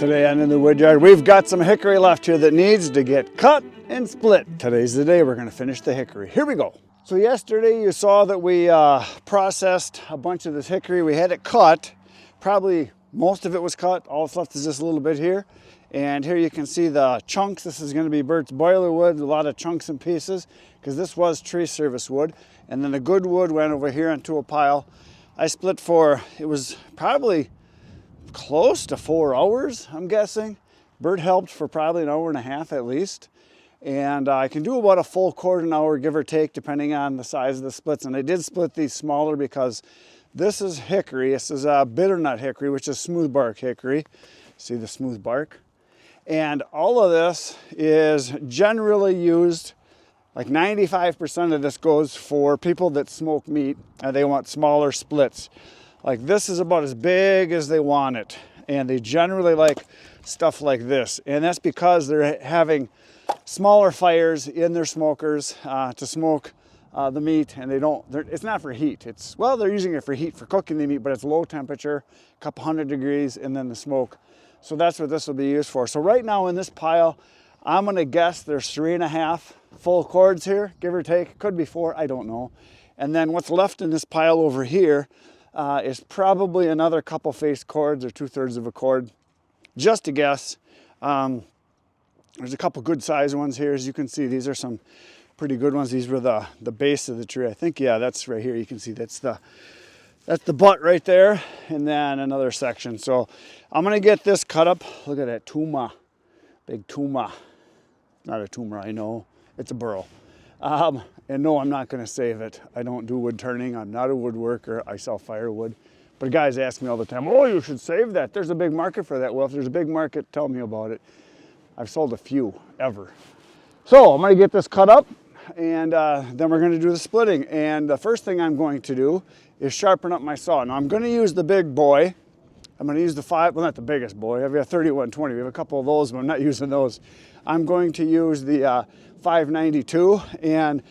Today on In the Woodyard, we've got some hickory left here that needs to get cut and split. Today's the day we're going to finish the hickory. Here we go. So yesterday you saw that we processed a bunch of this hickory. We had it cut. Probably most of it was cut. All that's left is just a little bit here. And here you can see the chunks. This is going to be Burt's boiler wood, a lot of chunks and pieces, because this was tree service wood. And then the good wood went over here into a pile. I split for, it was probably close to 4 hours, I'm guessing. Burt helped for probably an hour and a half at least. And I can do about a full quarter an hour, give or take, depending on the size of the splits. And I did split these smaller because this is hickory. This is a bitternut hickory, which is smooth bark hickory. See the smooth bark? And all of this is generally used, like 95% of this goes for people that smoke meat and they want smaller splits. Like this is about as big as they want it. And they generally like stuff like this. And that's because they're having smaller fires in their smokers to smoke the meat, and it's not for heat. Well, they're using it for heat for cooking the meat, but it's low temperature, a couple hundred degrees, and then the smoke. So that's what this will be used for. So right now in this pile, I'm gonna guess there's 3.5 full cords here, give or take. Could be 4, I don't know. And then what's left in this pile over here is probably another couple face cords or 2/3 of a cord, just to guess. There's a couple good sized ones here. As you can see, these are some pretty good ones. These were the base of the tree. I think, yeah, that's right here. You can see that's the butt right there, and then another section. So I'm gonna get this cut up. Look at that tuma, big tuma. Not a tumor, I know. It's a burl. And no, I'm not gonna save it. I don't do wood turning. I'm not a woodworker. I sell firewood. But guys ask me all the time, oh, you should save that. There's a big market for that. Well, if there's a big market, tell me about it. I've sold a few, ever. So I'm gonna get this cut up, and then we're gonna do the splitting. And the first thing I'm going to do is sharpen up my saw. Now I'm gonna use the big boy. I'm gonna use the well, not the biggest boy. I've got 3120. We have a couple of those, but I'm not using those. I'm going to use the 592, and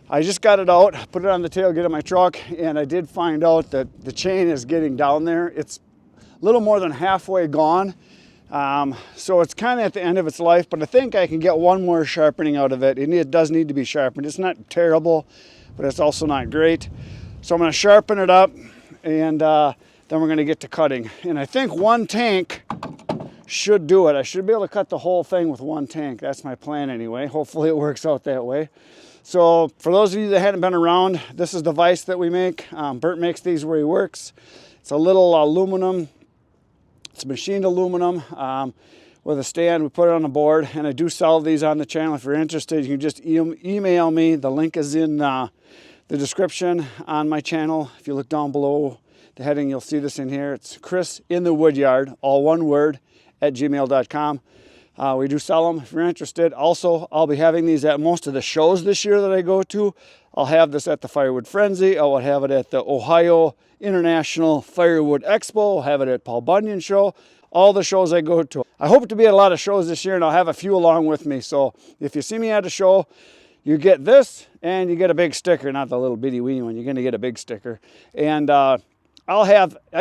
I just got it out, put it on the tailgate of my truck, and I did find out that the chain is getting down there. It's a little more than halfway gone. So it's kind of at the end of its life, but I think I can get one more sharpening out of it. It does need to be sharpened. It's not terrible, but it's also not great. So I'm going to sharpen it up, and then we're going to get to cutting. And I think one tank should do it. I should be able to cut the whole thing with one tank. That's my plan anyway. Hopefully it works out that way. So for those of you that hadn't been around, this is the vise that we make. Burt makes these where he works. It's a little aluminum. It's machined aluminum with a stand. We put it on the board, and I do sell these on the channel. If you're interested, you can just email me. The link is in the description on my channel. If you look down below the heading, you'll see this in here. It's Chris in the Woodyard, all one word, @gmail.com. We do sell them if you're interested. Also, I'll be having these at most of the shows this year that I go to. I'll have this at the Firewood Frenzy. I will have it at the Ohio International Firewood Expo. I'll have it at Paul Bunyan Show. All the shows I go to. I hope to be at a lot of shows this year, and I'll have a few along with me. So if you see me at a show, you get this, and you get a big sticker. Not the little bitty weeny one. You're going to get a big sticker. And I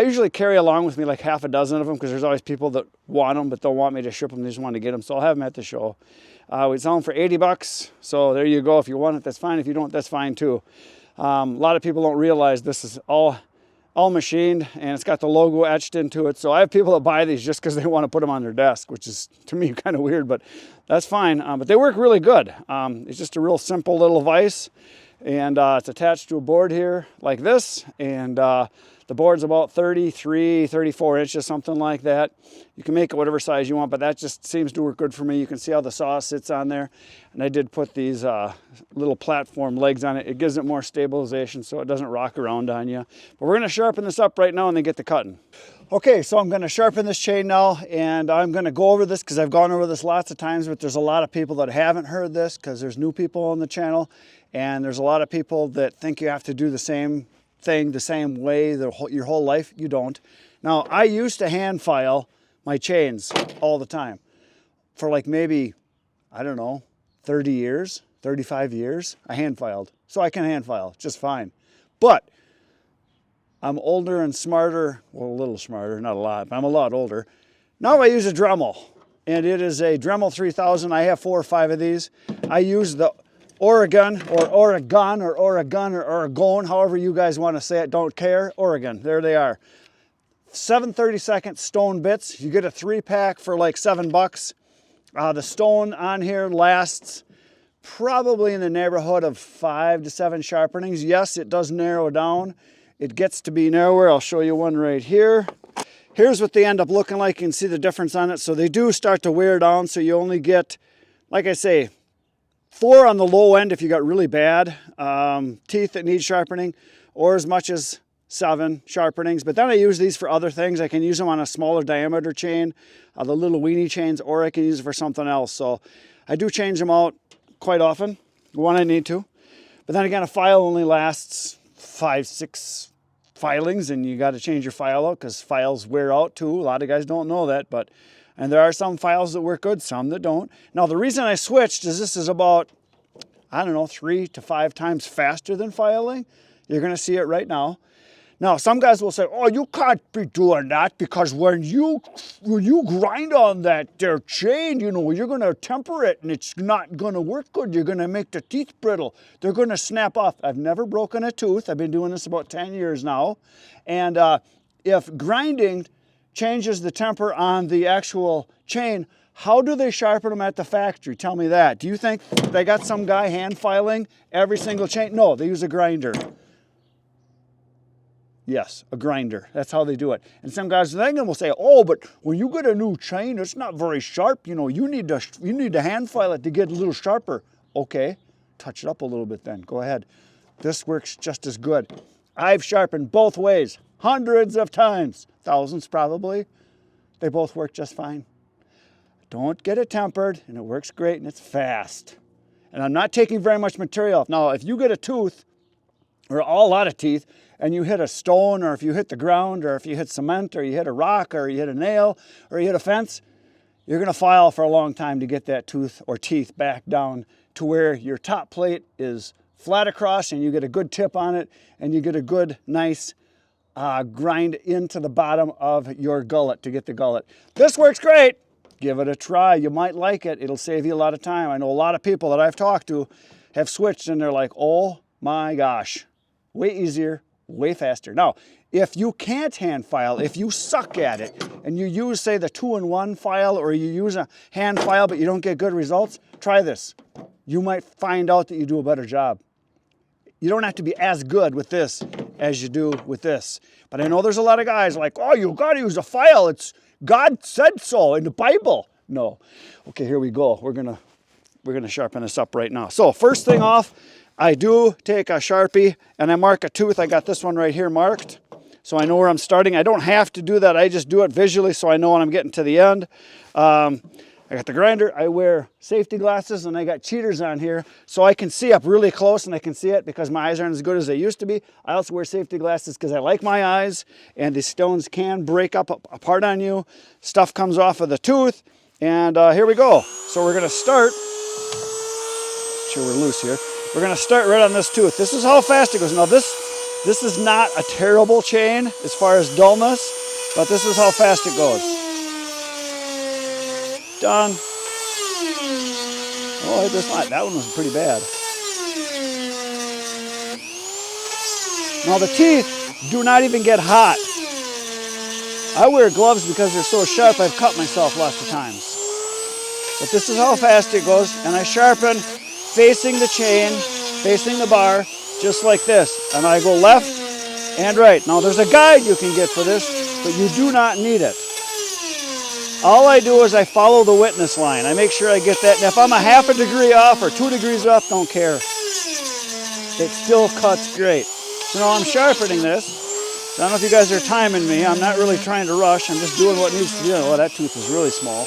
usually carry along with me like half a dozen of them, because there's always people that want them but don't want me to ship them. They just want to get them. So I'll have them at the show. We sell them for 80 bucks. So there you go. If you want it, that's fine. If you don't, that's fine too. A lot of people don't realize this is all machined, and it's got the logo etched into it. So I have people that buy these just because they want to put them on their desk, which is to me kind of weird, but that's fine. But they work really good. It's just a real simple little vise, and it's attached to a board here like this, and the board's about 33, 34 inches, something like that. You can make it whatever size you want, but that just seems to work good for me. You can see how the saw sits on there. And I did put these little platform legs on it. It gives it more stabilization so it doesn't rock around on you. But we're gonna sharpen this up right now and then get to cutting. Okay, so I'm gonna sharpen this chain now, and I'm gonna go over this because I've gone over this lots of times, but there's a lot of people that haven't heard this because there's new people on the channel, and there's a lot of people that think you have to do the same thing the same way your whole life. You don't. Now, I used to hand file my chains all the time for like maybe, I don't know, 30 years, 35 years. I hand filed. So I can hand file just fine. But I'm older and smarter, well, a little smarter, not a lot, but I'm a lot older. Now I use a Dremel, and it is a Dremel 3000. I have 4 or 5 of these. I use the Oregon or Oregon or Oregon or Oregon, however you guys want to say it, don't care. Oregon, there they are. 7 32-second stone bits. You get a 3-pack for like $7. The stone on here lasts probably in the neighborhood of 5 to 7 sharpenings. Yes, it does narrow down. It gets to be narrower. I'll show you one right here. Here's what they end up looking like. You can see the difference on it. So they do start to wear down. So you only get, like I say, 4 on the low end if you got really bad teeth that need sharpening, or as much as 7 sharpenings. But then I use these for other things. I can use them on a smaller diameter chain, the little weenie chains, or I can use it for something else. So I do change them out quite often when I need to. But then again, a file only lasts 5, 6 filings, and you got to change your file out because files wear out too. A lot of guys don't know that, and there are some files that work good, some that don't. Now the reason I switched is this is about, I don't know, 3 to 5 times faster than filing. You're going to see it right now. Now some guys will say, oh, you can't be doing that because when you grind on that there chain, you know, you're going to temper it and it's not going to work good. You're going to make the teeth brittle. They're going to snap off. I've never broken a tooth. I've been doing this about 10 years now. And if grinding changes the temper on the actual chain, how do they sharpen them at the factory? Tell me that. Do you think they got some guy hand filing every single chain? No, they use a grinder. Yes, a grinder. That's how they do it. And some guys then will say, oh, but when you get a new chain, it's not very sharp. You know, you need to hand file it to get a little sharper. Okay, touch it up a little bit then. Go ahead. This works just as good. I've sharpened both ways hundreds of times. Thousands probably. They both work just fine. Don't get it tempered, and it works great, and it's fast. And I'm not taking very much material off. Now, if you get a tooth, or a lot of teeth, and you hit a stone, or if you hit the ground, or if you hit cement, or you hit a rock, or you hit a nail, or you hit a fence, you're going to file for a long time to get that tooth or teeth back down to where your top plate is flat across, and you get a good tip on it, and you get a good, nice grind into the bottom of your gullet to get the gullet. This works great. Give it a try. You might like it. It'll save you a lot of time. I know a lot of people that I've talked to have switched, and they're like, oh my gosh, way easier, way faster. Now, if you can't hand file, if you suck at it, and you use, say, the 2-in-1 file, or you use a hand file but you don't get good results, try this. You might find out that you do a better job. You don't have to be as good with this as you do with this. But I know there's a lot of guys like, oh, you got to use a file. It's God said so in the Bible. No. Okay, here we go. We're gonna sharpen this up right now. So first thing off, I do take a Sharpie and I mark a tooth. I got this one right here marked, so I know where I'm starting. I don't have to do that. I just do it visually so I know when I'm getting to the end. I got the grinder. I wear safety glasses and I got cheaters on here so I can see up really close, and I can see it because my eyes aren't as good as they used to be. I also wear safety glasses because I like my eyes, and the stones can break up apart on you. Stuff comes off of the tooth, and here we go. So we're gonna start, sure we're loose here. We're gonna start right on this tooth. This is how fast it goes. Now this is not a terrible chain as far as dullness, but this is how fast it goes. Done. Oh, that one was pretty bad. Now the teeth do not even get hot. I wear gloves because they're so sharp. I've cut myself lots of times. But this is how fast it goes, and I sharpen facing the chain, facing the bar, just like this. And I go left and right. Now there's a guide you can get for this, but you do not need it. All I do is I follow the witness line. I make sure I get that. And if I'm a half a degree off or 2 degrees off, don't care. It still cuts great. So now I'm sharpening this. I don't know if you guys are timing me. I'm not really trying to rush. I'm just doing what needs to be done. Oh, that tooth is really small.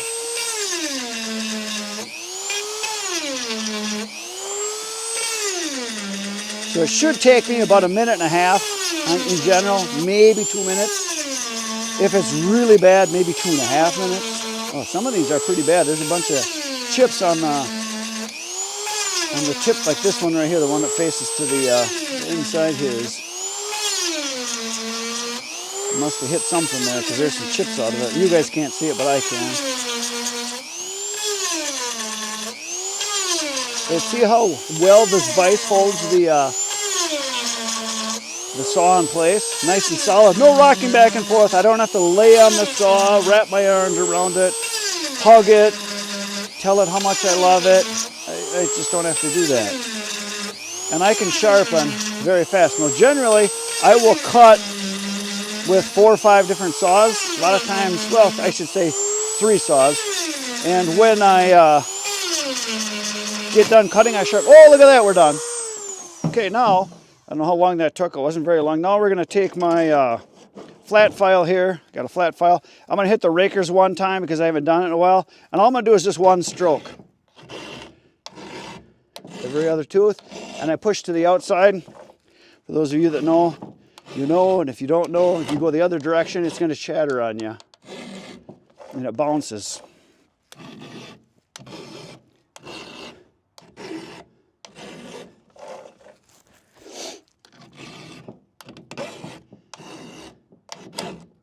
So it should take me about 1.5 minutes in general, maybe 2 minutes. If it's really bad, maybe 2.5 minutes. Oh, some of these are pretty bad. There's a bunch of chips on the tip, like this one right here, the one that faces to the inside here is Must have hit something there because there's some chips out of it. You guys can't see it, but I can. But see how well this vise holds the saw in place? Nice and solid. No rocking back and forth. I don't have to lay on the saw, wrap my arms around it, hug it, tell it how much I love it. I just don't have to do that. And I can sharpen very fast. Now generally, I will cut with 4 or 5 different saws. A lot of times, well, I should say 3 saws. And when I get done cutting, I sharpen. Oh, look at that, we're done. Okay, now, I don't know how long that took. It wasn't very long. Now we're gonna take my flat file here. Got a flat file. I'm gonna hit the rakers one time because I haven't done it in a while. And all I'm gonna do is just one stroke. Every other tooth. And I push to the outside. For those of you that know, you know, and if you don't know, if you go the other direction, it's gonna shatter on you. And it bounces.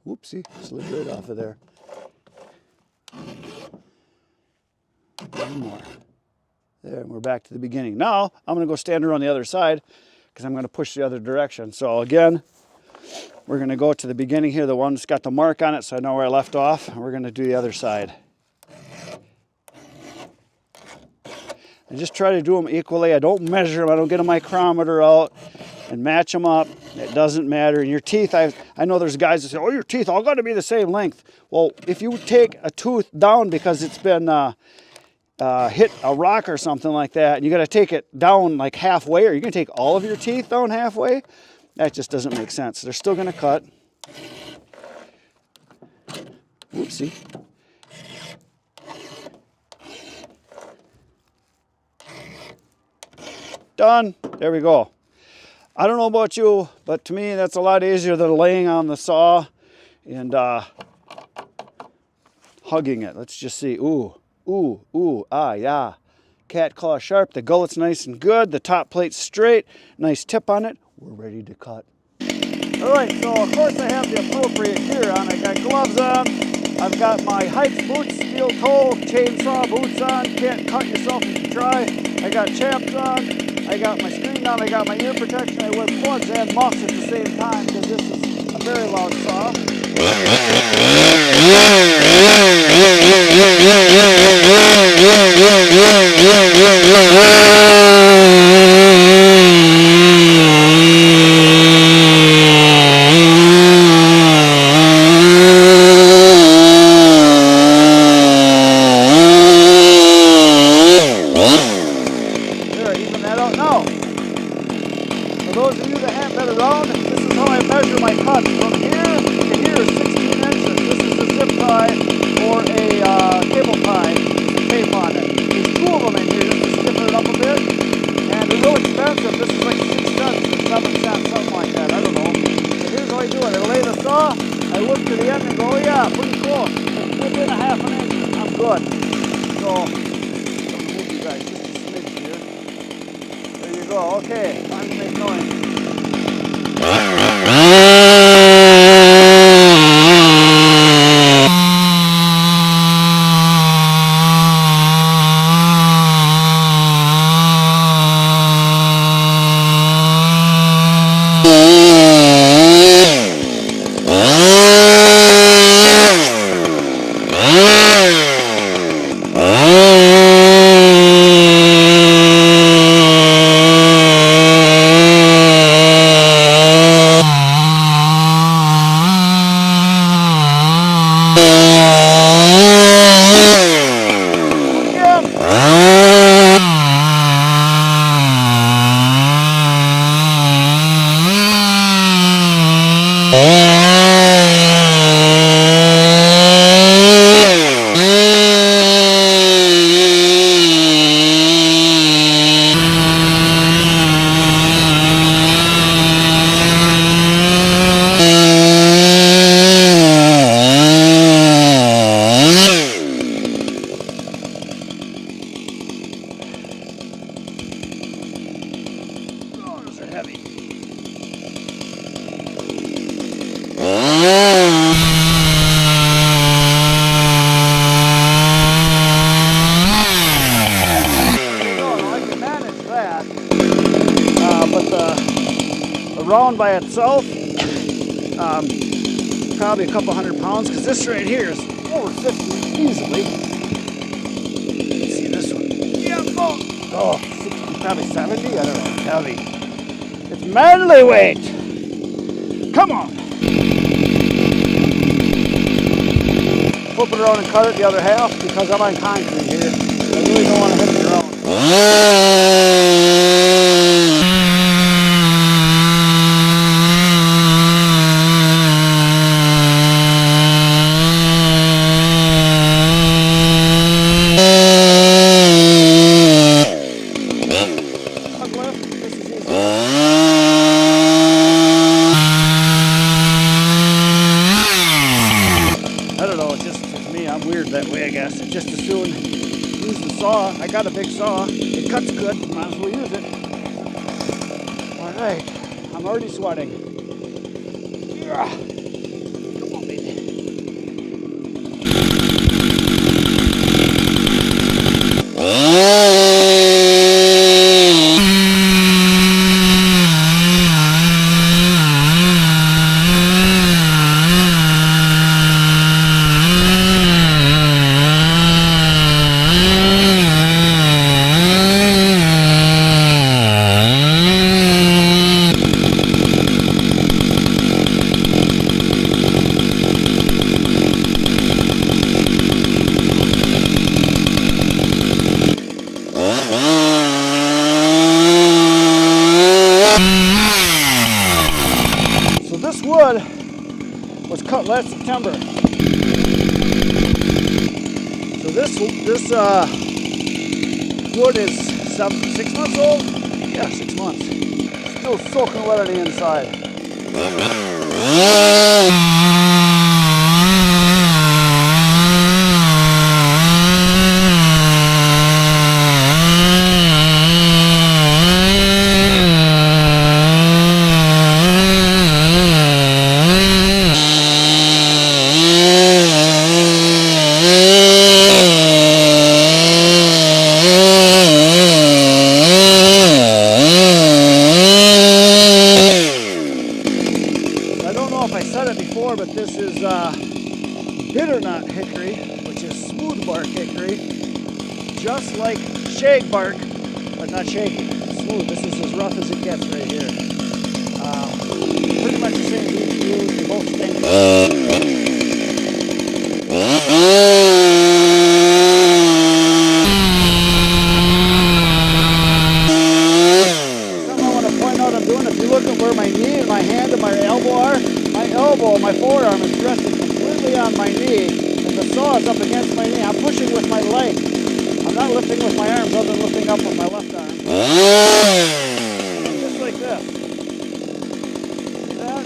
Whoopsie, slid right off of there. One more. There, and we're back to the beginning. Now, I'm gonna go stand around the other side because I'm gonna push the other direction. So again, we're gonna go to the beginning here, the one that's got the mark on it, so I know where I left off, and we're gonna do the other side. And just try to do them equally. I don't measure them, I don't get a micrometer out and match them up. It doesn't matter. And your teeth, I know there's guys that say, oh, your teeth all got to be the same length. Well, if you take a tooth down because it's been hit a rock or something like that, and you got to take it down like halfway, or you're going to take all of your teeth down halfway, that just doesn't make sense. They're still going to cut. Whoopsie. Done. There we go. I don't know about you, but to me that's a lot easier than laying on the saw and hugging it. Let's just see. Ooh, ooh, ooh, ah, yeah. Cat claw sharp. The gullet's nice and good. The top plate's straight. Nice tip on it. We're ready to cut. All right, so of course I have the appropriate gear on. I got gloves on. I've got my hike boots, steel toe, chainsaw boots on. Can't cut yourself if you try. I got chaps on. I got my screen on, I got my ear protection, I wear plugs and muffs at the same time because this is a very loud saw. For those of you that haven't been around, this is how I measure my cuts. From here to here is 16 inches. This is a zip tie or a cable tie with tape on it. There's 2 of them in here just to stiffen it up a bit. And they're real expensive. This is like 6 cents or 7 cents, something like that. I don't know. But here's how I do it. I lay the saw, I look to the end and go, oh yeah, pretty close. Within a half an inch, I'm good. So, I'm going to move you guys just a smidge here. There you go. Okay, time to make noise. round by itself, probably a couple 100 pounds, because this right here is over 50 easily. Let's see this one. Yeah, oh, 60, probably 70, I don't know, it's heavy. It's manly weight. Come on. Flip it around and cut it the other half, because I'm on concrete here. I really don't want to hit the ground. I don't know, it's just me, I'm weird that way, I guess. It's just as soon use the saw. I got a big saw. It cuts good, might as well use it. All right, I'm already sweating. Come on, baby. This wood was cut last September. So this wood is 6 months old? Yeah, 6 months. Still soaking wet on the inside. But this is bitternut hickory, which is smooth bark hickory, just like shag bark, but not shaky. Smooth. This is as rough as it gets right here. Pretty much the same leaves. They both stink. Something I want to point out I'm doing, if you look at where my knee and my hand and my elbow are, my forearm is resting completely on my knee, and the saw is up against my knee. I'm pushing with my leg. I'm not lifting with my arms other than lifting up with my left arm. Just like this. See that?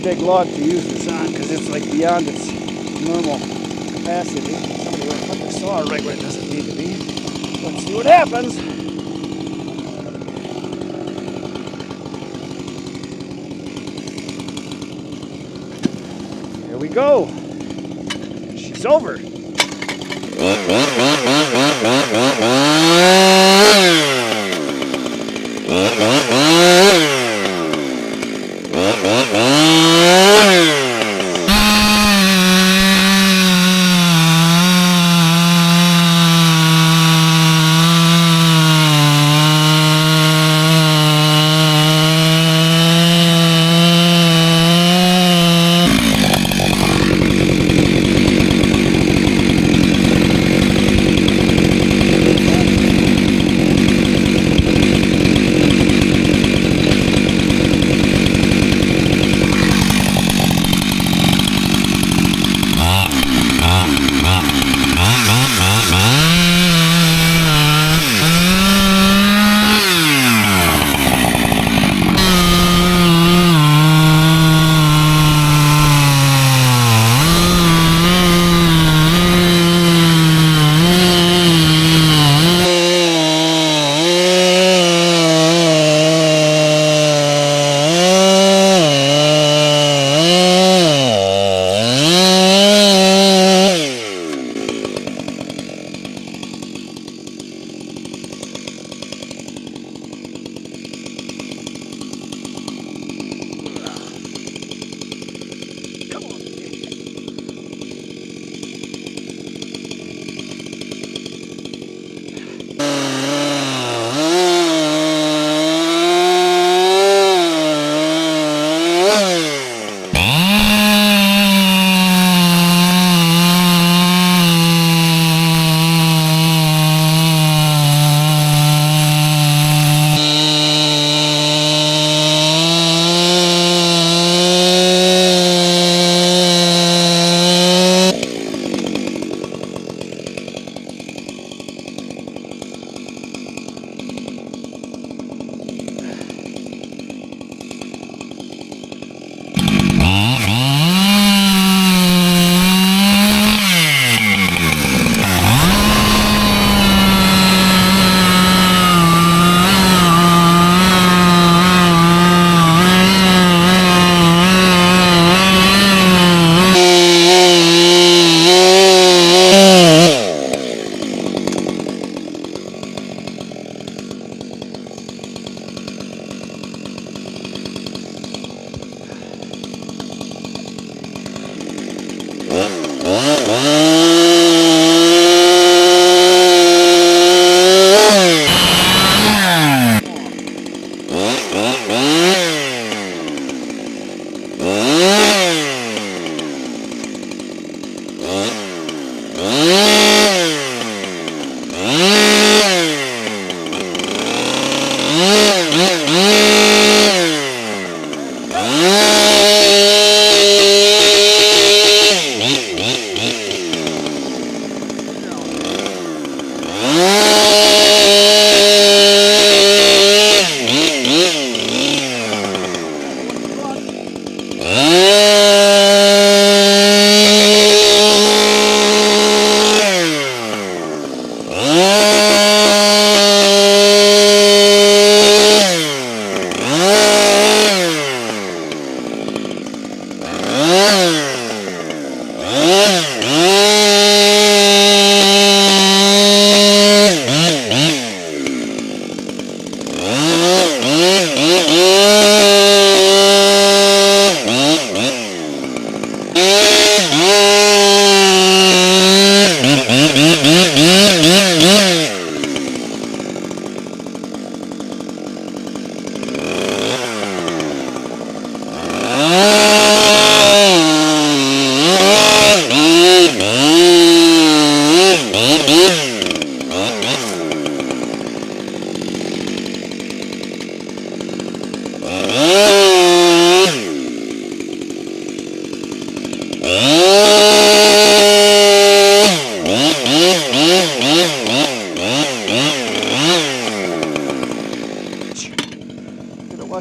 big log to use this on because it's like beyond its normal capacity. Somebody would put the saw right where it doesn't need to be. Let's see what happens. Here we go. She's over.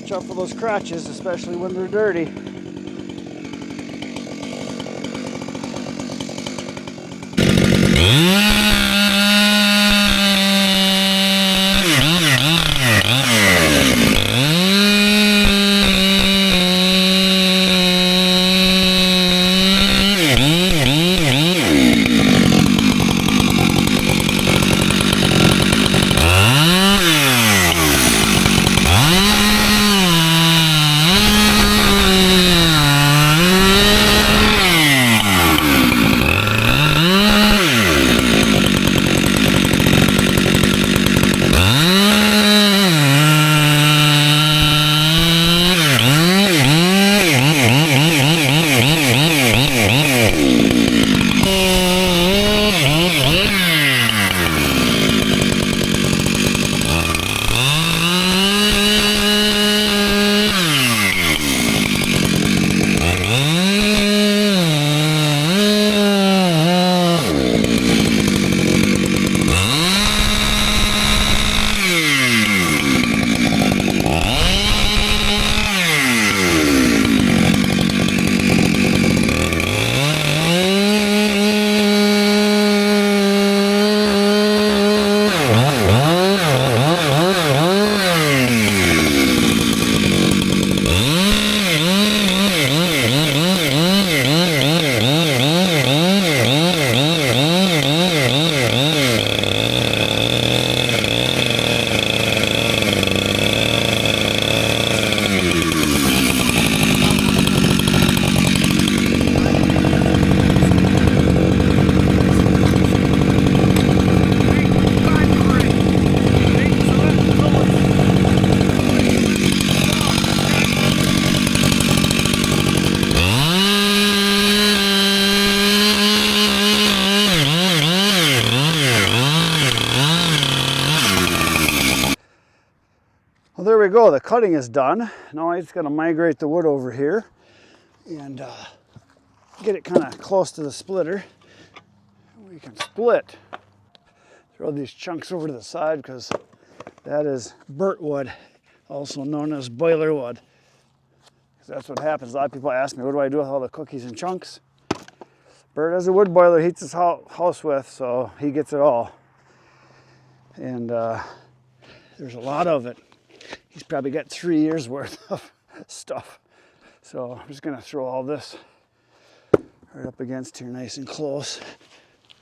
Watch out for those crotches, especially when they're dirty. we go. The cutting is done. Now I just got to migrate the wood over here and get it kind of close to the splitter. We can split. Throw these chunks over to the side because that is Burt wood, also known as boiler wood. That's what happens. A lot of people ask me, what do I do with all the cookies and chunks? Burt has a wood boiler he heats his house with, so he gets it all. And there's a lot of it. He's probably got 3 years worth of stuff. So I'm just gonna throw all this right up against here nice and close.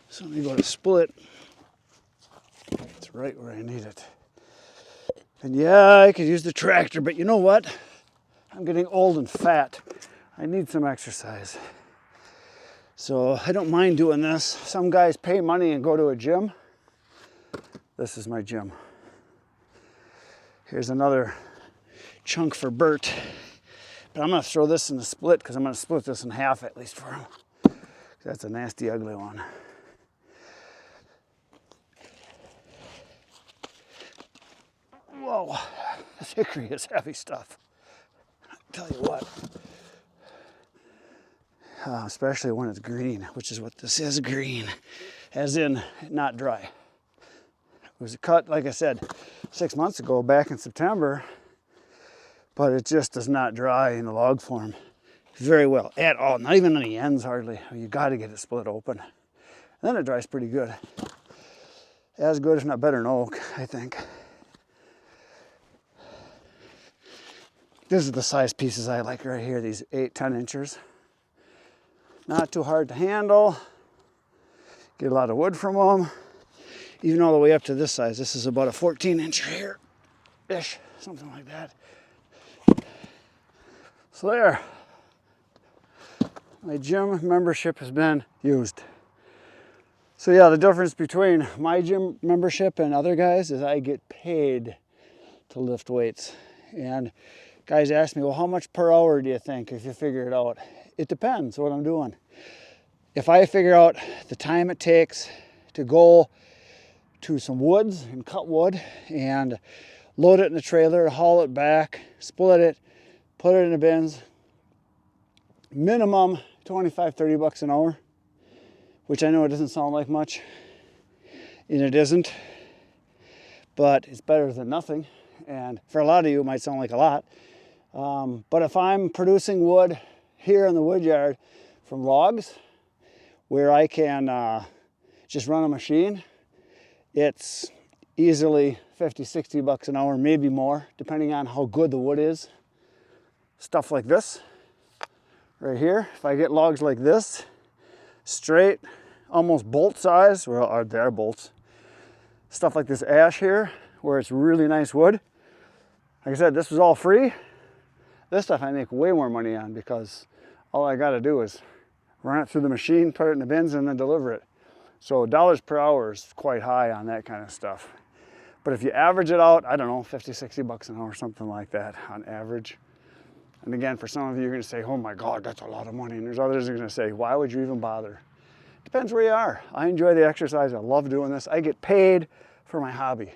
So let me go to split. It's right where I need it. And yeah, I could use the tractor, but you know what? I'm getting old and fat. I need some exercise. So I don't mind doing this. Some guys pay money and go to a gym. This is my gym. Here's another chunk for Burt. But I'm gonna throw this in the split because I'm gonna split this in half at least for him. That's a nasty, ugly one. Whoa, this hickory is heavy stuff. Tell you what, especially when it's green, which is what this is, green, as in not dry. It was cut, like I said, 6 months ago, back in September, but it just does not dry in the log form very well at all, not even on the ends hardly. You got to get it split open. And then it dries pretty good. As good, if not better than oak, I think. This is the size pieces I like right here, these 8-10 inchers. Not too hard to handle. Get a lot of wood from them. Even all the way up to this size. This is about a 14 inch here-ish, something like that. So there. My gym membership has been used. So yeah, the difference between my gym membership and other guys is I get paid to lift weights. And guys ask me, well, how much per hour do you think if you figure it out? It depends what I'm doing. If I figure out the time it takes to go to some woods and cut wood and load it in the trailer, haul it back, split it, put it in the bins, minimum 25, 30 bucks an hour, which I know it doesn't sound like much, and it isn't, but it's better than nothing. And for a lot of you, it might sound like a lot. But if I'm producing wood here in the woodyard from logs where I can just run a machine, it's easily 50, 60 bucks an hour, maybe more, depending on how good the wood is. Stuff like this right here. If I get logs like this, straight, almost bolt size, well, they're bolts. Stuff like this ash here, where it's really nice wood. Like I said, this was all free. This stuff I make way more money on because all I got to do is run it through the machine, put it in the bins, and then deliver it. So dollars per hour is quite high on that kind of stuff. But if you average it out, I don't know, 50, 60 bucks an hour, something like that on average. And again, for some of you, you're going to say, oh my God, that's a lot of money. And there's others who are going to say, why would you even bother? Depends where you are. I enjoy the exercise. I love doing this. I get paid for my hobby.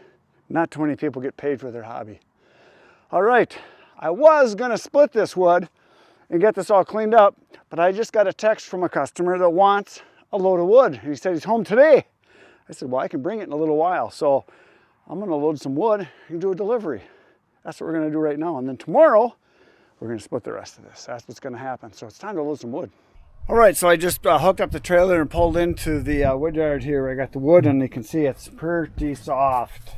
Not too many people get paid for their hobby. All right. I was gonna split this wood and get this all cleaned up, but I just got a text from a customer that wants a load of wood. And he said he's home today. I said, well, I can bring it in a little while. So I'm gonna load some wood and do a delivery. That's what we're gonna do right now. And then tomorrow, we're gonna split the rest of this. That's what's gonna happen. So it's time to load some wood. All right, so I just hooked up the trailer and pulled into the woodyard here. I got the wood and you can see it's pretty soft.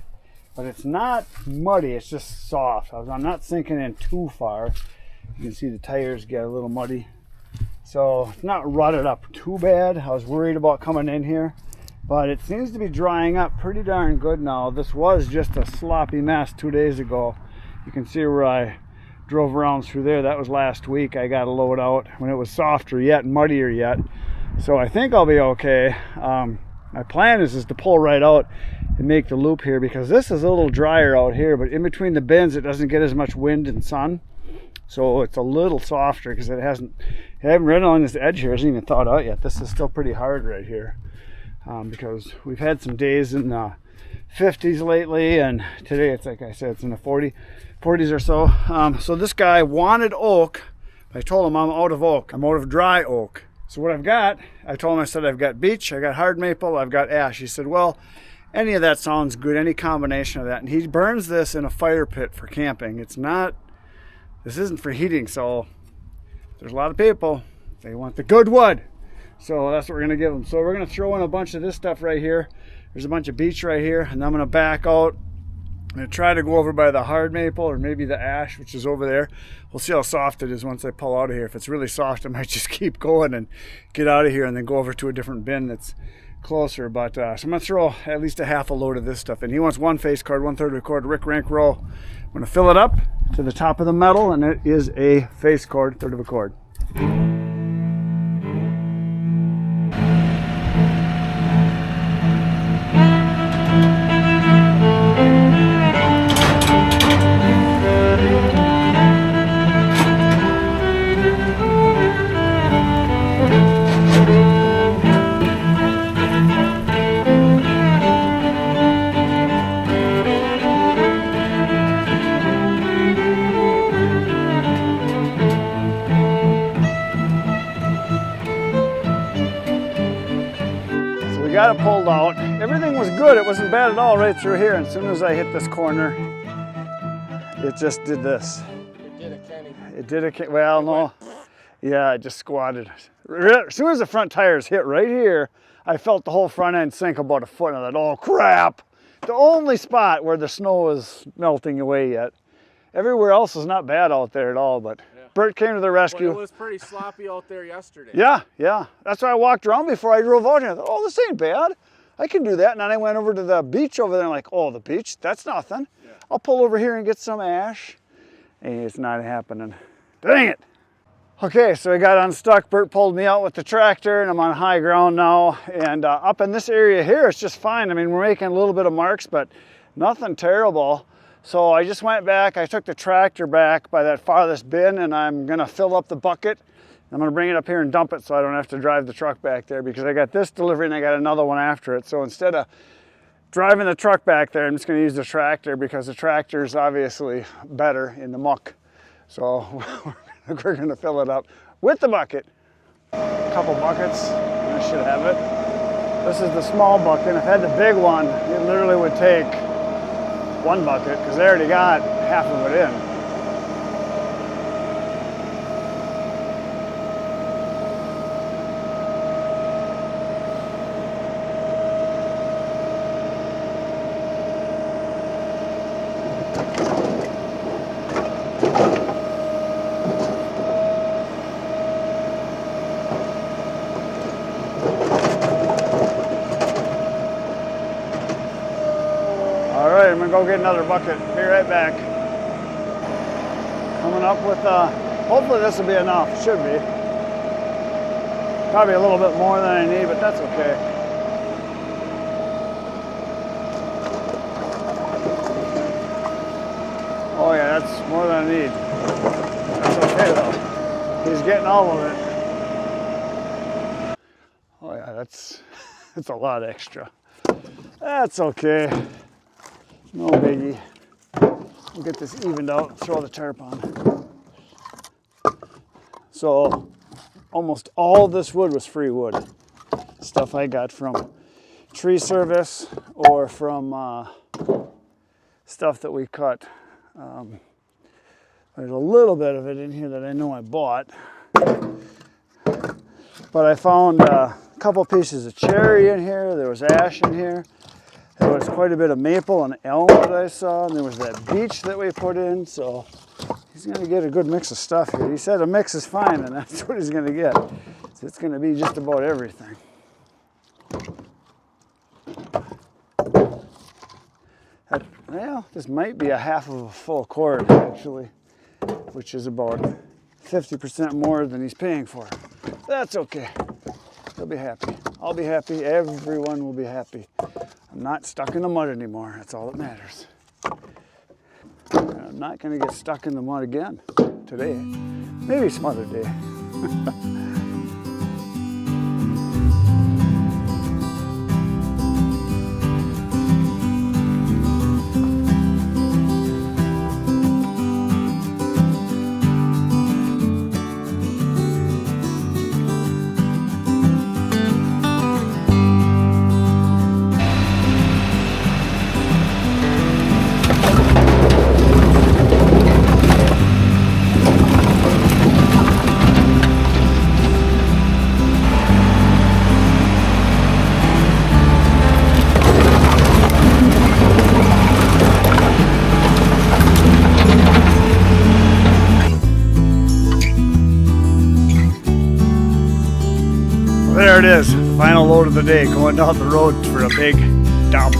But it's not muddy, it's just soft. I'm not sinking in too far. You can see the tires get a little muddy. So it's not rutted up too bad. I was worried about coming in here, but it seems to be drying up pretty darn good now. This was just a sloppy mess 2 days ago. You can see where I drove around through there. That was last week. I got a load out when it was softer yet, muddier yet. So I think I'll be okay. My plan is to pull right out and make the loop here because this is a little drier out here, but in between the bins it doesn't get as much wind and sun, so it's a little softer because I haven't ridden on this edge here. It hasn't even thawed out yet. This is still pretty hard right here because we've had some days in the 50s lately, and today it's, like I said, it's in the 40s or so. So this guy wanted oak. I told him I'm out of oak. I'm out of dry oak. So what I've got, I told him, I said, I've got beech, I got hard maple, I've got ash. He said, well, any of that sounds good, any combination of that. And he burns this in a fire pit for camping. It's not, this isn't for heating, so there's a lot of people, they want the good wood. So that's what we're gonna give them. So we're gonna throw in a bunch of this stuff right here. There's a bunch of beech right here, and I'm gonna back out. I'm gonna try to go over by the hard maple or maybe the ash, which is over there. We'll see how soft it is once I pull out of here. If it's really soft, I might just keep going and get out of here and then go over to a different bin that's closer. But so I'm gonna throw at least a half a load of this stuff in. He wants 1 face cord, 1/3 of a cord, Rick Rank roll. I'm gonna fill it up to the top of the metal, and it is a face cord, 1/3 of a cord. Got it pulled out. Everything was good. It wasn't bad at all right through here. And as soon as I hit this corner, it just did this. It did a Kenny. It did a, well, no. Yeah, it just squatted. As soon as the front tires hit right here, I felt the whole front end sink about a foot. And I thought, oh crap. The only spot where the snow is melting away yet. Everywhere else is not bad out there at all, but yeah. Burt came to the rescue. Well, it was pretty sloppy out there yesterday. Yeah. That's why I walked around before I drove out here. I thought, oh, this ain't bad. I can do that. And then I went over to the beach over there and like, oh, the beach, that's nothing. Yeah. I'll pull over here and get some ash. And it's not happening. Dang it. Okay, so I got unstuck. Burt pulled me out with the tractor and I'm on high ground now. And up in this area here, it's just fine. I mean, we're making a little bit of marks, but nothing terrible. So I just went back, I took the tractor back by that farthest bin, and I'm gonna fill up the bucket. I'm gonna bring it up here and dump it so I don't have to drive the truck back there, because I got this delivery and I got another one after it. So instead of driving the truck back there, I'm just gonna use the tractor, because the tractor is obviously better in the muck. So we're gonna fill it up with the bucket. A couple buckets, I should have it. This is the small bucket. If I had the big one, it literally would take 1 bucket, because they already got half of it in. I'm gonna go get another bucket. Be right back. Coming up with, hopefully this will be enough. It should be. Probably a little bit more than I need, but that's okay. Oh yeah, that's more than I need. That's okay though. He's getting all of it. Oh yeah, that's a lot extra. That's okay. No biggie. We'll get this evened out, throw the tarp on. So almost all this wood was free wood. Stuff I got from tree service or from stuff that we cut. There's a little bit of it in here that I know I bought. But I found a couple pieces of cherry in here. There was ash in here. There was quite a bit of maple and elm that I saw, and there was that beech that we put in, so he's gonna get a good mix of stuff here. He said a mix is fine, and that's what he's gonna get. So it's gonna be just about everything. Well, this might be a half of a full cord, actually, which is about 50% more than he's paying for. That's okay. He'll be happy. I'll be happy. Everyone will be happy. I'm not stuck in the mud anymore. That's all that matters. I'm not going to get stuck in the mud again today. Maybe some other day. There it is, the final load of the day, going down the road for a big dump.